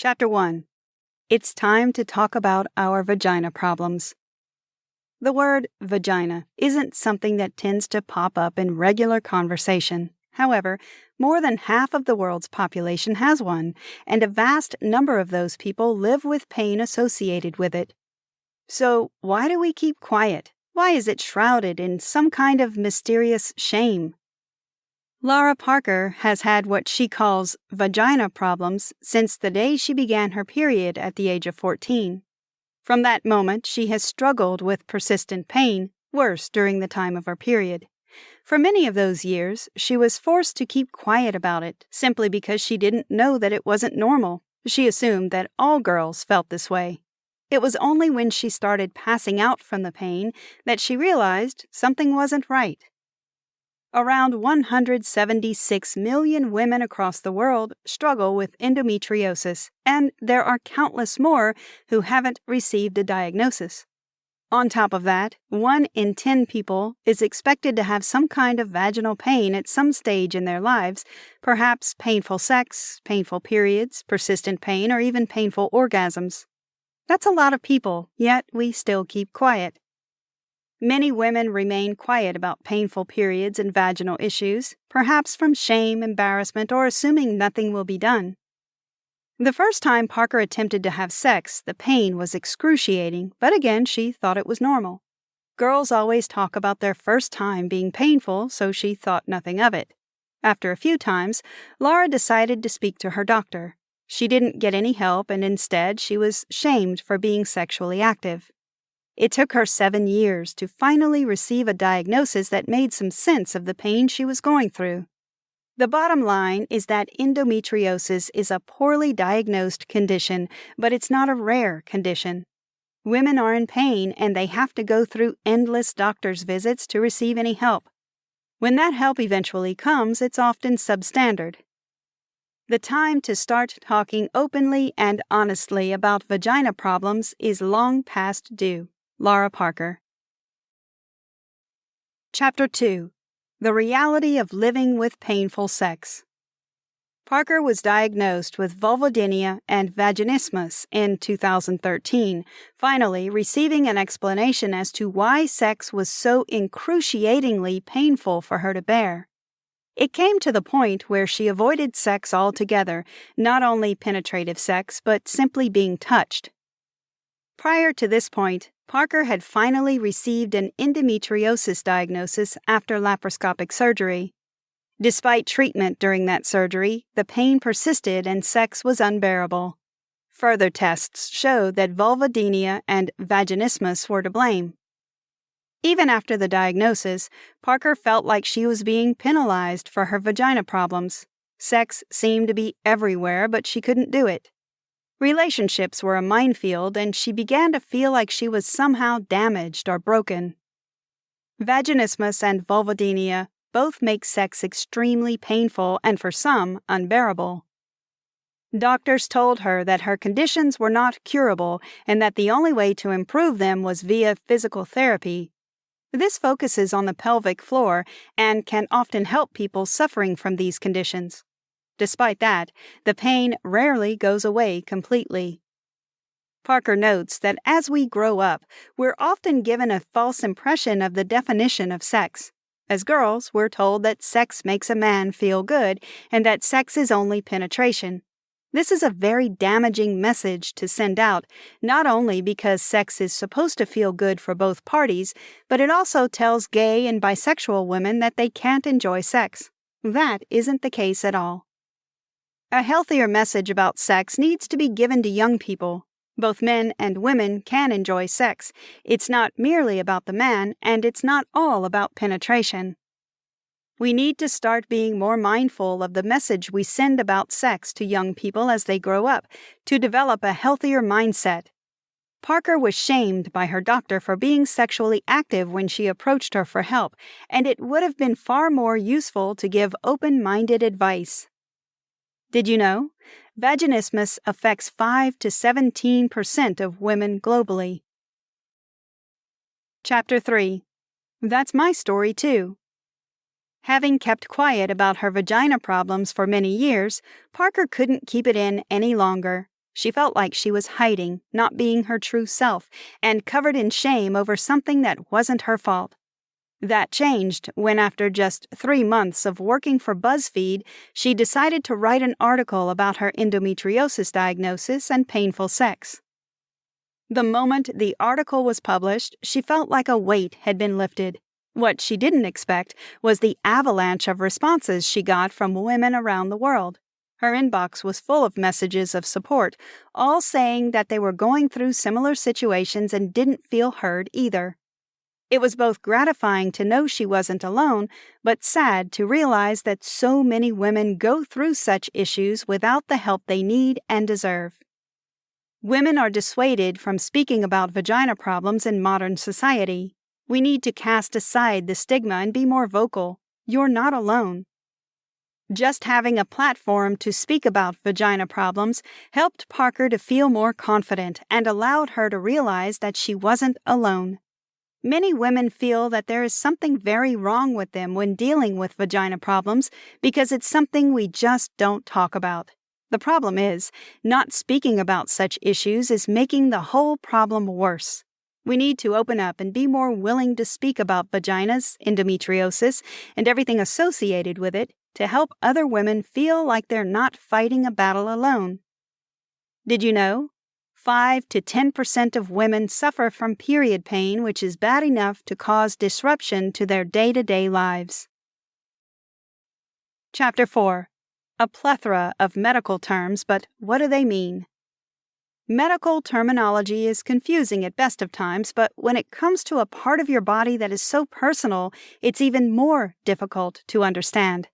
Chapter 1. It's time to talk about our vagina problems. The word vagina isn't something that tends to pop up in regular conversation. However, more than half of the world's population has one, and a vast number of those people live with pain associated with it. So, why do we keep quiet? Why is it shrouded in some kind of mysterious shame? Lara Parker has had what she calls vagina problems since the day she began her period at the age of 14. From that moment, she has struggled with persistent pain, worse during the time of her period. For many of those years, she was forced to keep quiet about it, simply because she didn't know that it wasn't normal. She assumed that all girls felt this way. It was only when she started passing out from the pain that she realized something wasn't right. Around 176 million women across the world struggle with endometriosis, and there are countless more who haven't received a diagnosis. On top of that, 1 in 10 people is expected to have some kind of vaginal pain at some stage in their lives, perhaps painful sex, painful periods, persistent pain, or even painful orgasms. That's a lot of people, yet we still keep quiet. Many women remain quiet about painful periods and vaginal issues, perhaps from shame, embarrassment, or assuming nothing will be done. The first time Parker attempted to have sex, the pain was excruciating, but again, she thought it was normal. Girls always talk about their first time being painful, so she thought nothing of it. After a few times, Lara decided to speak to her doctor. She didn't get any help, and instead she was shamed for being sexually active. It took her 7 years to finally receive a diagnosis that made some sense of the pain she was going through. The bottom line is that endometriosis is a poorly diagnosed condition, but it's not a rare condition. Women are in pain, and they have to go through endless doctor's visits to receive any help. When that help eventually comes, it's often substandard. The time to start talking openly and honestly about vagina problems is long past due. Lara Parker. Chapter 2. The Reality of Living with Painful Sex. Parker was diagnosed with vulvodynia and vaginismus in 2013, finally receiving an explanation as to why sex was so excruciatingly painful for her to bear. It came to the point where she avoided sex altogether, not only penetrative sex, but simply being touched. Prior to this point, Parker had finally received an endometriosis diagnosis after laparoscopic surgery. Despite treatment during that surgery, the pain persisted and sex was unbearable. Further tests showed that vulvodynia and vaginismus were to blame. Even after the diagnosis, Parker felt like she was being penalized for her vagina problems. Sex seemed to be everywhere, but she couldn't do it. Relationships were a minefield, and she began to feel like she was somehow damaged or broken. Vaginismus and vulvodynia both make sex extremely painful and, for some, unbearable. Doctors told her that her conditions were not curable and that the only way to improve them was via physical therapy. This focuses on the pelvic floor and can often help people suffering from these conditions. Despite that, the pain rarely goes away completely. Parker notes that as we grow up, we're often given a false impression of the definition of sex. As girls, we're told that sex makes a man feel good and that sex is only penetration. This is a very damaging message to send out, not only because sex is supposed to feel good for both parties, but it also tells gay and bisexual women that they can't enjoy sex. That isn't the case at all. A healthier message about sex needs to be given to young people. Both men and women can enjoy sex. It's not merely about the man, and it's not all about penetration. We need to start being more mindful of the message we send about sex to young people as they grow up, to develop a healthier mindset. Parker was shamed by her doctor for being sexually active when she approached her for help, and it would have been far more useful to give open-minded advice. Did you know? Vaginismus affects 5 to 17% of women globally. Chapter 3. That's my story, too. Having kept quiet about her vagina problems for many years, Parker couldn't keep it in any longer. She felt like she was hiding, not being her true self, and covered in shame over something that wasn't her fault. That changed when, after just 3 months of working for BuzzFeed, she decided to write an article about her endometriosis diagnosis and painful sex. The moment the article was published, she felt like a weight had been lifted. What she didn't expect was the avalanche of responses she got from women around the world. Her inbox was full of messages of support, all saying that they were going through similar situations and didn't feel heard either. It was both gratifying to know she wasn't alone, but sad to realize that so many women go through such issues without the help they need and deserve. Women are dissuaded from speaking about vagina problems in modern society. We need to cast aside the stigma and be more vocal. You're not alone. Just having a platform to speak about vagina problems helped Parker to feel more confident and allowed her to realize that she wasn't alone. Many women feel that there is something very wrong with them when dealing with vagina problems because it's something we just don't talk about. The problem is, not speaking about such issues is making the whole problem worse. We need to open up and be more willing to speak about vaginas, endometriosis, and everything associated with it to help other women feel like they're not fighting a battle alone. Did you know? 5 to 10% of women suffer from period pain, which is bad enough to cause disruption to their day-to-day lives. Chapter 4. A plethora of medical terms, but what do they mean? Medical terminology is confusing at best of times, but when it comes to a part of your body that is so personal, it's even more difficult to understand.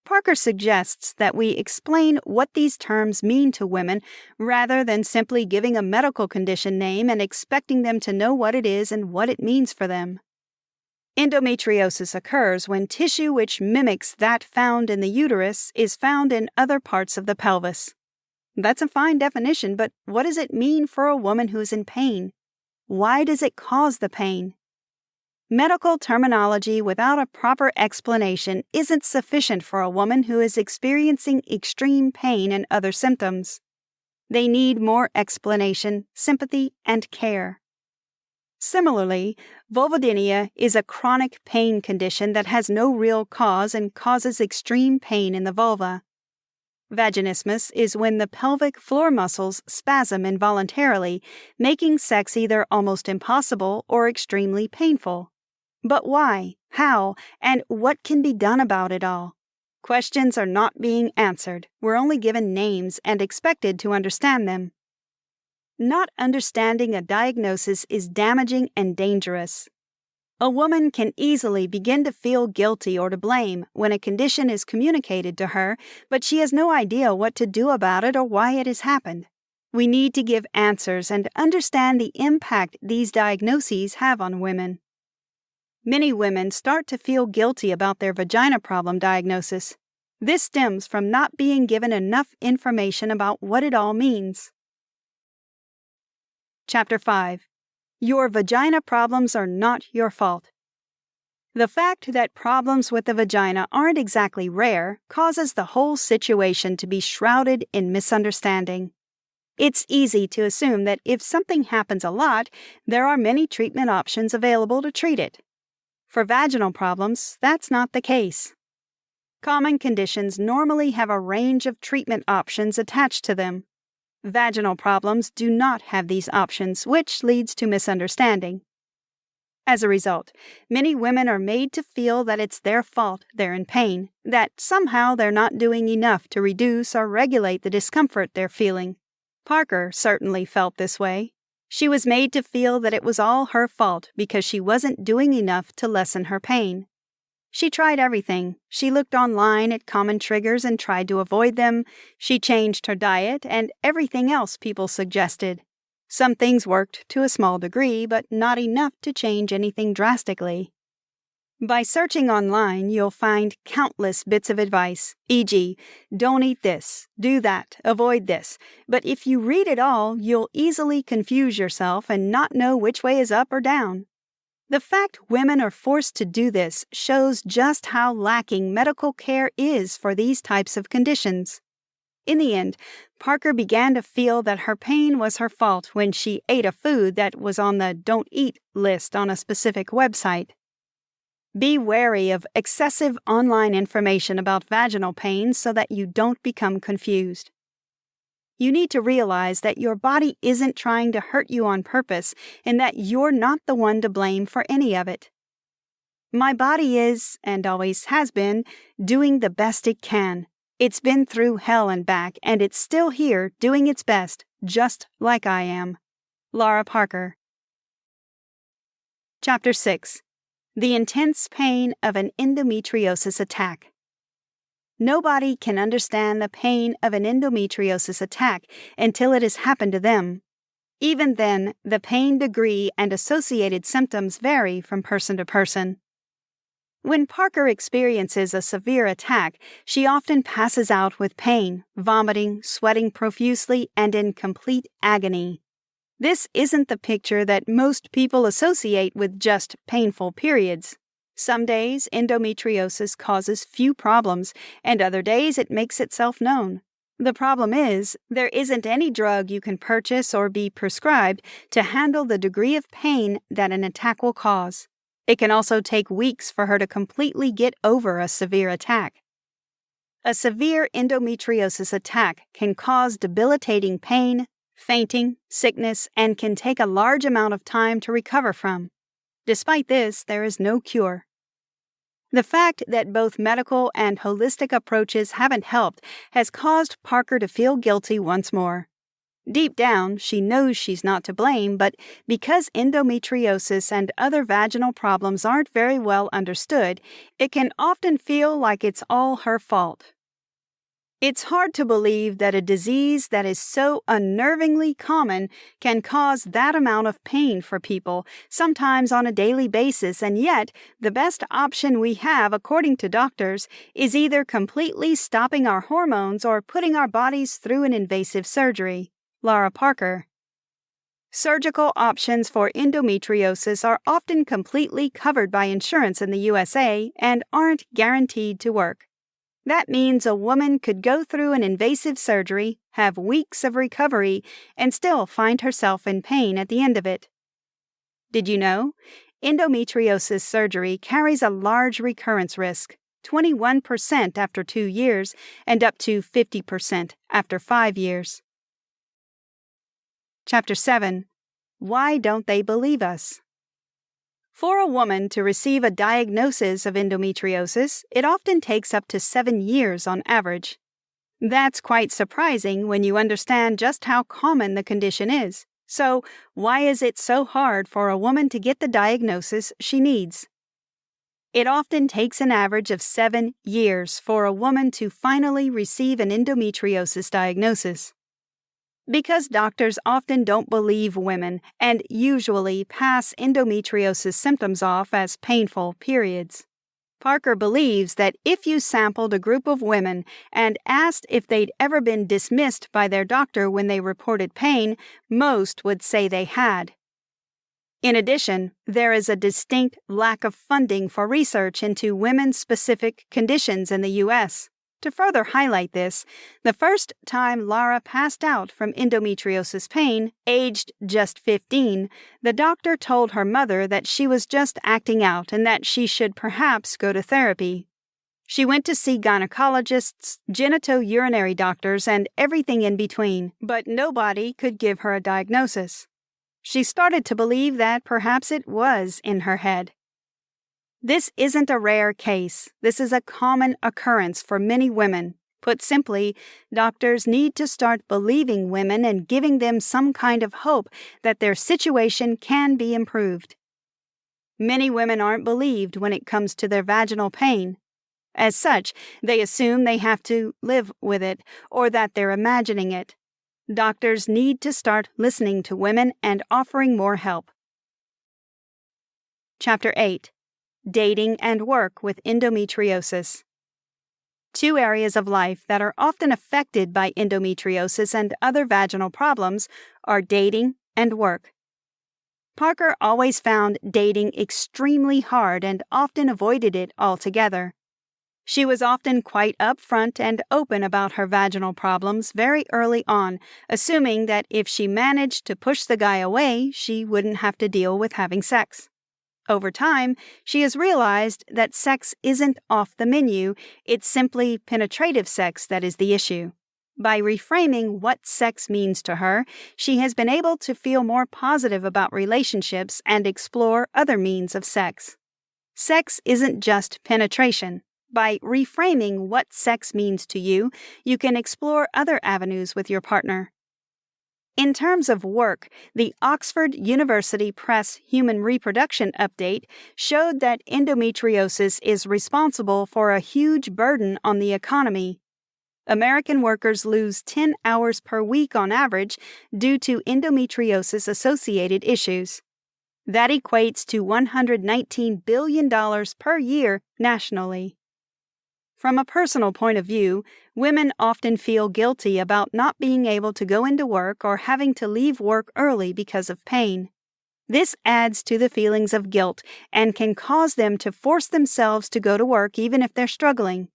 Parker suggests that we explain what these terms mean to women rather than simply giving a medical condition name and expecting them to know what it is and what it means for them. Endometriosis occurs when tissue which mimics that found in the uterus is found in other parts of the pelvis. That's a fine definition, but what does it mean for a woman who's in pain? Why does it cause the pain? Medical terminology without a proper explanation isn't sufficient for a woman who is experiencing extreme pain and other symptoms. They need more explanation, sympathy, and care. Similarly, vulvodynia is a chronic pain condition that has no real cause and causes extreme pain in the vulva. Vaginismus is when the pelvic floor muscles spasm involuntarily, making sex either almost impossible or extremely painful. But why, how, and what can be done about it all? Questions are not being answered. We're only given names and expected to understand them. Not understanding a diagnosis is damaging and dangerous. A woman can easily begin to feel guilty or to blame when a condition is communicated to her, but she has no idea what to do about it or why it has happened. We need to give answers and understand the impact these diagnoses have on women. Many women start to feel guilty about their vagina problem diagnosis. This stems from not being given enough information about what it all means. Chapter 5. Your vagina problems are not your fault. The fact that problems with the vagina aren't exactly rare causes the whole situation to be shrouded in misunderstanding. It's easy to assume that if something happens a lot, there are many treatment options available to treat it. For vaginal problems, that's not the case. Common conditions normally have a range of treatment options attached to them. Vaginal problems do not have these options, which leads to misunderstanding. As a result, many women are made to feel that it's their fault they're in pain, that somehow they're not doing enough to reduce or regulate the discomfort they're feeling. Parker certainly felt this way. She was made to feel that it was all her fault because she wasn't doing enough to lessen her pain. She tried everything. She looked online at common triggers and tried to avoid them. She changed her diet and everything else people suggested. Some things worked to a small degree, but not enough to change anything drastically. By searching online, you'll find countless bits of advice, e.g., don't eat this, do that, avoid this. But if you read it all, you'll easily confuse yourself and not know which way is up or down. The fact women are forced to do this shows just how lacking medical care is for these types of conditions. In the end, Parker began to feel that her pain was her fault when she ate a food that was on the don't eat list on a specific website. Be wary of excessive online information about vaginal pain so that you don't become confused. You need to realize that your body isn't trying to hurt you on purpose and that you're not the one to blame for any of it. My body is, and always has been, doing the best it can. It's been through hell and back, and it's still here doing its best, just like I am. Lara Parker. Chapter 6. The intense pain of an endometriosis attack. Nobody can understand the pain of an endometriosis attack until it has happened to them. Even then, the pain degree and associated symptoms vary from person to person. When Parker experiences a severe attack, she often passes out with pain, vomiting, sweating profusely, and in complete agony. This isn't the picture that most people associate with just painful periods. Some days, endometriosis causes few problems, and other days it makes itself known. The problem is, there isn't any drug you can purchase or be prescribed to handle the degree of pain that an attack will cause. It can also take weeks for her to completely get over a severe attack. A severe endometriosis attack can cause debilitating pain, fainting, sickness, and can take a large amount of time to recover from. Despite this, there is no cure. The fact that both medical and holistic approaches haven't helped has caused Parker to feel guilty once more. Deep down, she knows she's not to blame, but because endometriosis and other vaginal problems aren't very well understood, it can often feel like it's all her fault. It's hard to believe that a disease that is so unnervingly common can cause that amount of pain for people, sometimes on a daily basis, and yet the best option we have, according to doctors, is either completely stopping our hormones or putting our bodies through an invasive surgery. Lara Parker. Surgical options for endometriosis are often completely covered by insurance in the USA and aren't guaranteed to work. That means a woman could go through an invasive surgery, have weeks of recovery, and still find herself in pain at the end of it. Did you know? Endometriosis surgery carries a large recurrence risk, 21% after 2 years and up to 50% after 5 years. Chapter 7. Why don't they believe us? For a woman to receive a diagnosis of endometriosis, it often takes up to 7 years on average. That's quite surprising when you understand just how common the condition is. So, why is it so hard for a woman to get the diagnosis she needs? It often takes an average of 7 years for a woman to finally receive an endometriosis diagnosis. Because doctors often don't believe women and usually pass endometriosis symptoms off as painful periods. Parker believes that if you sampled a group of women and asked if they'd ever been dismissed by their doctor when they reported pain, most would say they had. In addition, there is a distinct lack of funding for research into women-specific conditions in the U.S. To further highlight this, the first time Lara passed out from endometriosis pain, aged just 15, the doctor told her mother that she was just acting out and that she should perhaps go to therapy. She went to see gynecologists, genitourinary doctors, and everything in between, but nobody could give her a diagnosis. She started to believe that perhaps it was in her head. This isn't a rare case. This is a common occurrence for many women. Put simply, doctors need to start believing women and giving them some kind of hope that their situation can be improved. Many women aren't believed when it comes to their vaginal pain. As such, they assume they have to live with it or that they're imagining it. Doctors need to start listening to women and offering more help. Chapter 8. Dating and work with endometriosis. 2 areas of life that are often affected by endometriosis and other vaginal problems are dating and work. Parker always found dating extremely hard and often avoided it altogether. She was often quite upfront and open about her vaginal problems very early on, assuming that if she managed to push the guy away, she wouldn't have to deal with having sex. Over time, she has realized that sex isn't off the menu, it's simply penetrative sex that is the issue. By reframing what sex means to her, she has been able to feel more positive about relationships and explore other means of sex. Sex isn't just penetration. By reframing what sex means to you, you can explore other avenues with your partner. In terms of work, the Oxford University Press Human Reproduction Update showed that endometriosis is responsible for a huge burden on the economy. American workers lose 10 hours per week on average due to endometriosis-associated issues. That equates to $119 billion per year nationally. From a personal point of view, women often feel guilty about not being able to go into work or having to leave work early because of pain. This adds to the feelings of guilt and can cause them to force themselves to go to work even if they're struggling.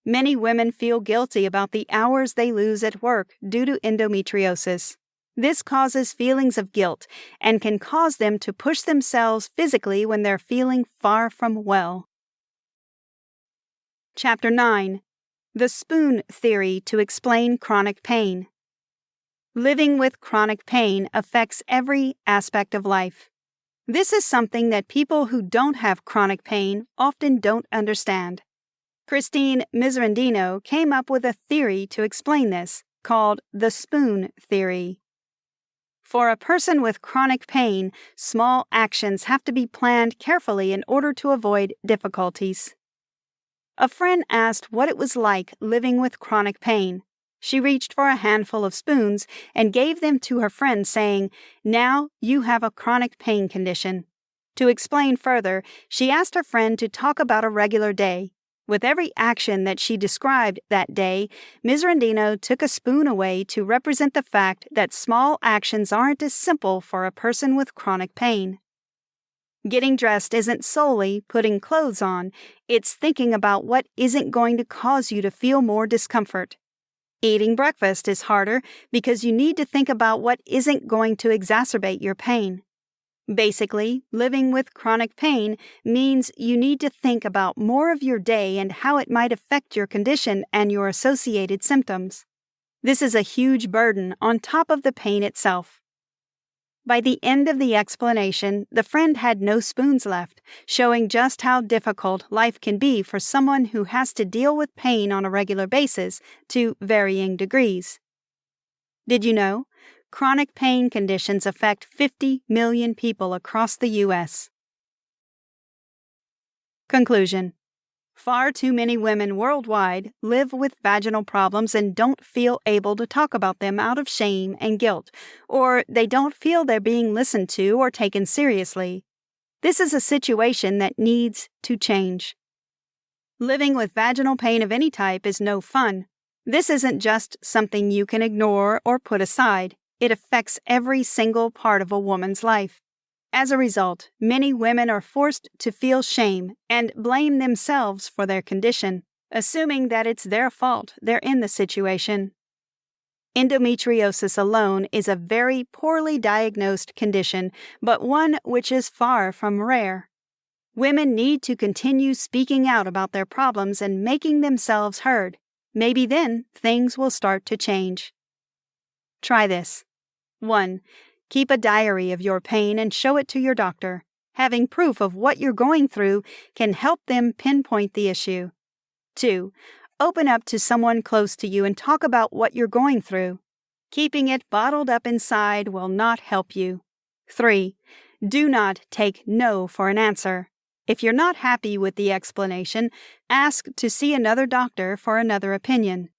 Many women feel guilty about the hours they lose at work due to endometriosis. This causes feelings of guilt and can cause them to push themselves physically when they're feeling far from well. Chapter 9. The Spoon Theory to Explain Chronic Pain. Living with chronic pain affects every aspect of life. This is something that people who don't have chronic pain often don't understand. Christine Miserandino came up with a theory to explain this, called the Spoon Theory. For a person with chronic pain, small actions have to be planned carefully in order to avoid difficulties. A friend asked what it was like living with chronic pain. She reached for a handful of spoons and gave them to her friend, saying, "Now you have a chronic pain condition." To explain further, she asked her friend to talk about a regular day. With every action that she described that day, Miserandino took a spoon away to represent the fact that small actions aren't as simple for a person with chronic pain. Getting dressed isn't solely putting clothes on, it's thinking about what isn't going to cause you to feel more discomfort. Eating breakfast is harder because you need to think about what isn't going to exacerbate your pain. Basically, living with chronic pain means you need to think about more of your day and how it might affect your condition and your associated symptoms. This is a huge burden on top of the pain itself. By the end of the explanation, the friend had no spoons left, showing just how difficult life can be for someone who has to deal with pain on a regular basis to varying degrees. Did you know? Chronic pain conditions affect 50 million people across the U.S. Conclusion. Far too many women worldwide live with vaginal problems and don't feel able to talk about them out of shame and guilt, or they don't feel they're being listened to or taken seriously. This is a situation that needs to change. Living with vaginal pain of any type is no fun. This isn't just something you can ignore or put aside. It affects every single part of a woman's life. As a result, many women are forced to feel shame and blame themselves for their condition, assuming that it's their fault they're in the situation. Endometriosis alone is a very poorly diagnosed condition, but one which is far from rare. Women need to continue speaking out about their problems and making themselves heard. Maybe then things will start to change. Try this. 1. Keep a diary of your pain and show it to your doctor. Having proof of what you're going through can help them pinpoint the issue. 2. Open up to someone close to you and talk about what you're going through. Keeping it bottled up inside will not help you. 3. Do not take no for an answer. If you're not happy with the explanation, ask to see another doctor for another opinion.